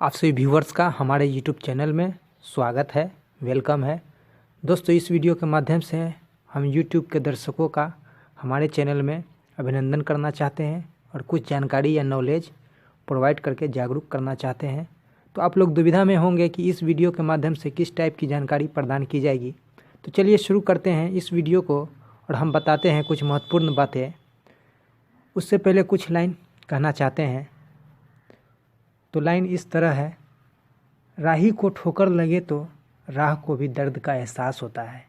आप सभी व्यूवर्स का हमारे यूट्यूब चैनल में स्वागत है, वेलकम है। दोस्तों, इस वीडियो के माध्यम से हम यूट्यूब के दर्शकों का हमारे चैनल में अभिनंदन करना चाहते हैं और कुछ जानकारी या नॉलेज प्रोवाइड करके जागरूक करना चाहते हैं। तो आप लोग दुविधा में होंगे कि इस वीडियो के माध्यम से किस टाइप की जानकारी प्रदान की जाएगी। तो चलिए शुरू करते हैं इस वीडियो को और हम बताते हैं कुछ महत्वपूर्ण बातें। उससे पहले कुछ लाइन कहना चाहते हैं। तो लाइन इस तरह है, राही को ठोकर लगे तो राह को भी दर्द का एहसास होता है।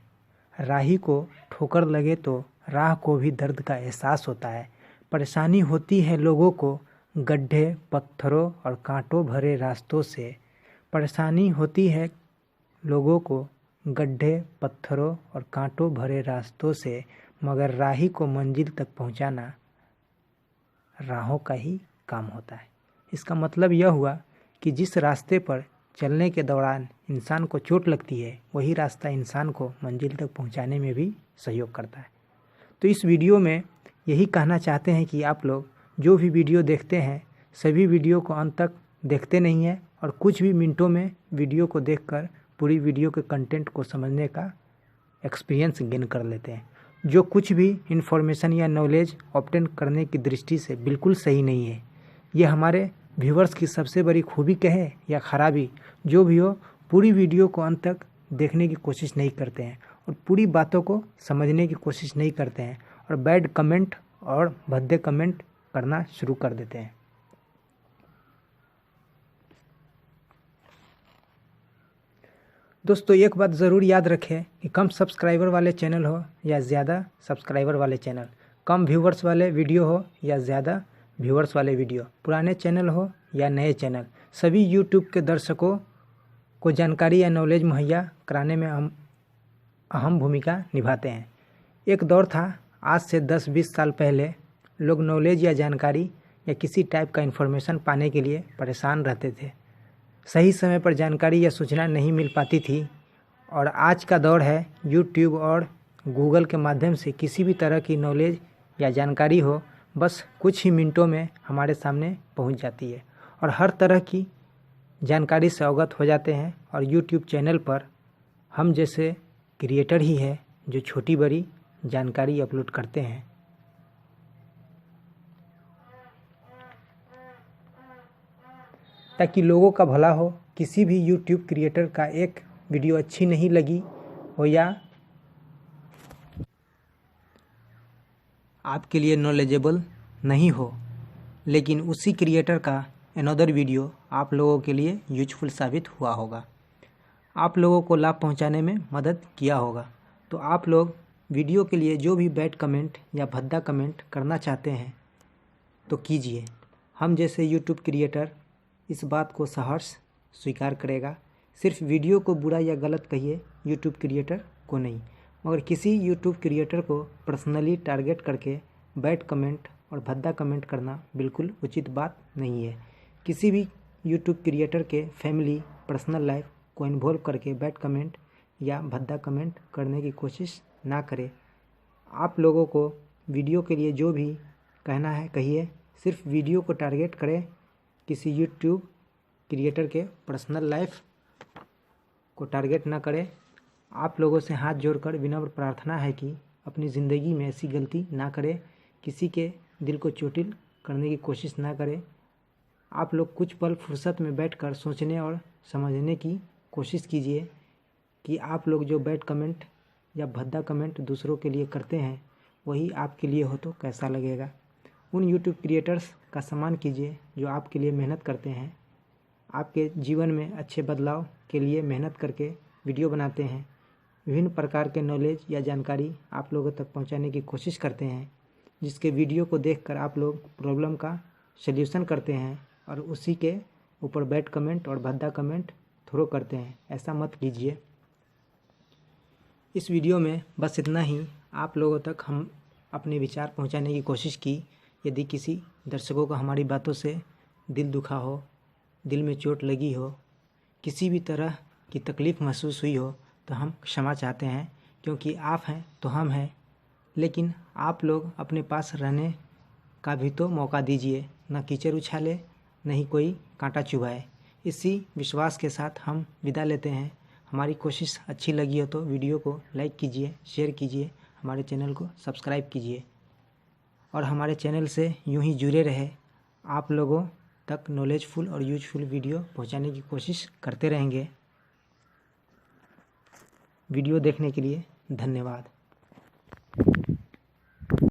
राही को ठोकर लगे तो राह को भी दर्द का एहसास होता है। परेशानी होती है लोगों को गड्ढे, पत्थरों और कांटों भरे रास्तों से। परेशानी होती है लोगों को गड्ढे, पत्थरों और कांटों भरे रास्तों से, मगर राही को मंजिल तक पहुंचाना राहों का ही काम होता है। इसका मतलब यह हुआ कि जिस रास्ते पर चलने के दौरान इंसान को चोट लगती है, वही रास्ता इंसान को मंजिल तक पहुंचाने में भी सहयोग करता है। तो इस वीडियो में यही कहना चाहते हैं कि आप लोग जो भी वीडियो देखते हैं, सभी वीडियो को अंत तक देखते नहीं हैं और कुछ भी मिनटों में वीडियो को देखकर पूरी वीडियो के कंटेंट को समझने का एक्सपीरियंस गेन कर लेते हैं। जो कुछ भी इन्फॉर्मेशन या नॉलेज ऑब्टेन करने की दृष्टि से बिल्कुल सही नहीं है। ये हमारे व्यूवर्स की सबसे बड़ी खूबी कहे या खराबी, जो भी हो, पूरी वीडियो को अंत तक देखने की कोशिश नहीं करते हैं और पूरी बातों को समझने की कोशिश नहीं करते हैं और बैड कमेंट और भद्दे कमेंट करना शुरू कर देते हैं। दोस्तों, एक बात ज़रूर याद रखें कि कम सब्सक्राइबर वाले चैनल हो या ज़्यादा सब्सक्राइबर वाले चैनल, कम व्यूवर्स वाले वीडियो हो या ज़्यादा व्यूवर्स वाले वीडियो, पुराने चैनल हो या नए चैनल, सभी यूट्यूब के दर्शकों को जानकारी या नॉलेज मुहैया कराने में हम अहम भूमिका निभाते हैं। एक दौर था, आज से 10-20 साल पहले लोग नॉलेज या जानकारी या किसी टाइप का इन्फॉर्मेशन पाने के लिए परेशान रहते थे। सही समय पर जानकारी या सूचना नहीं मिल पाती थी। और आज का दौर है, यूट्यूब और गूगल के माध्यम से किसी भी तरह की नॉलेज या जानकारी हो, बस कुछ ही मिनटों में हमारे सामने पहुंच जाती है और हर तरह की जानकारी से अवगत हो जाते हैं। और यूट्यूब चैनल पर हम जैसे क्रिएटर ही है जो छोटी बड़ी जानकारी अपलोड करते हैं। ताकि लोगों का भला हो। किसी भी यूट्यूब क्रिएटर का एक वीडियो अच्छी नहीं लगी हो या आपके लिए नॉलेजेबल नहीं हो, लेकिन उसी क्रिएटर का अनदर वीडियो आप लोगों के लिए यूजफुल साबित हुआ होगा, आप लोगों को लाभ पहुंचाने में मदद किया होगा, तो आप लोग वीडियो के लिए जो भी बैड कमेंट या भद्दा कमेंट करना चाहते हैं तो कीजिए। हम जैसे यूट्यूब क्रिएटर इस बात को सहर्ष स्वीकार करेगा। सिर्फ वीडियो को बुरा या गलत कहिए, यूट्यूब क्रिएटर को नहीं। मगर किसी यूट्यूब क्रिएटर को पर्सनली टारगेट करके बैड कमेंट और भद्दा कमेंट करना बिल्कुल उचित बात नहीं है। किसी भी यूट्यूब क्रिएटर के फैमिली, पर्सनल लाइफ को इन्वॉल्व करके बैड कमेंट या भद्दा कमेंट करने की कोशिश ना करें। आप लोगों को वीडियो के लिए जो भी कहना है कहिए, सिर्फ वीडियो को टारगेट करें। किसी यूट्यूब क्रिएटर के पर्सनल लाइफ को टारगेट ना करें। आप लोगों से हाथ जोड़कर विनम्र प्रार्थना है कि अपनी ज़िंदगी में ऐसी गलती ना करें, किसी के दिल को चोटिल करने की कोशिश ना करें। आप लोग कुछ पल फुर्सत में बैठकर सोचने और समझने की कोशिश कीजिए कि आप लोग जो बैड कमेंट या भद्दा कमेंट दूसरों के लिए करते हैं, वही आपके लिए हो तो कैसा लगेगा। उन यूट्यूब क्रिएटर्स का सम्मान कीजिए जो आपके लिए मेहनत करते हैं, आपके जीवन में अच्छे बदलाव के लिए मेहनत करके वीडियो बनाते हैं, विभिन्न प्रकार के नॉलेज या जानकारी आप लोगों तक पहुंचाने की कोशिश करते हैं, जिसके वीडियो को देखकर आप लोग प्रॉब्लम का सल्यूशन करते हैं और उसी के ऊपर बैड कमेंट और भद्दा कमेंट थ्रो करते हैं। ऐसा मत कीजिए। इस वीडियो में बस इतना ही। आप लोगों तक हम अपने विचार पहुंचाने की कोशिश की। यदि किसी दर्शकों को हमारी बातों से दिल दुखा हो, दिल में चोट लगी हो, किसी भी तरह की तकलीफ़ महसूस हुई हो, तो हम क्षमा चाहते हैं, क्योंकि आप हैं तो हम हैं। लेकिन आप लोग अपने पास रहने का भी तो मौका दीजिए। न कीचड़ उछाले, न ही कोई कांटा चुभाए। इसी विश्वास के साथ हम विदा लेते हैं। हमारी कोशिश अच्छी लगी हो तो वीडियो को लाइक कीजिए, शेयर कीजिए, हमारे चैनल को सब्सक्राइब कीजिए और हमारे चैनल से यूं ही जुड़े रहे। आप लोगों तक नॉलेजफुल और यूजफुल वीडियो पहुंचाने की कोशिश करते रहेंगे। वीडियो देखने के लिए धन्यवाद।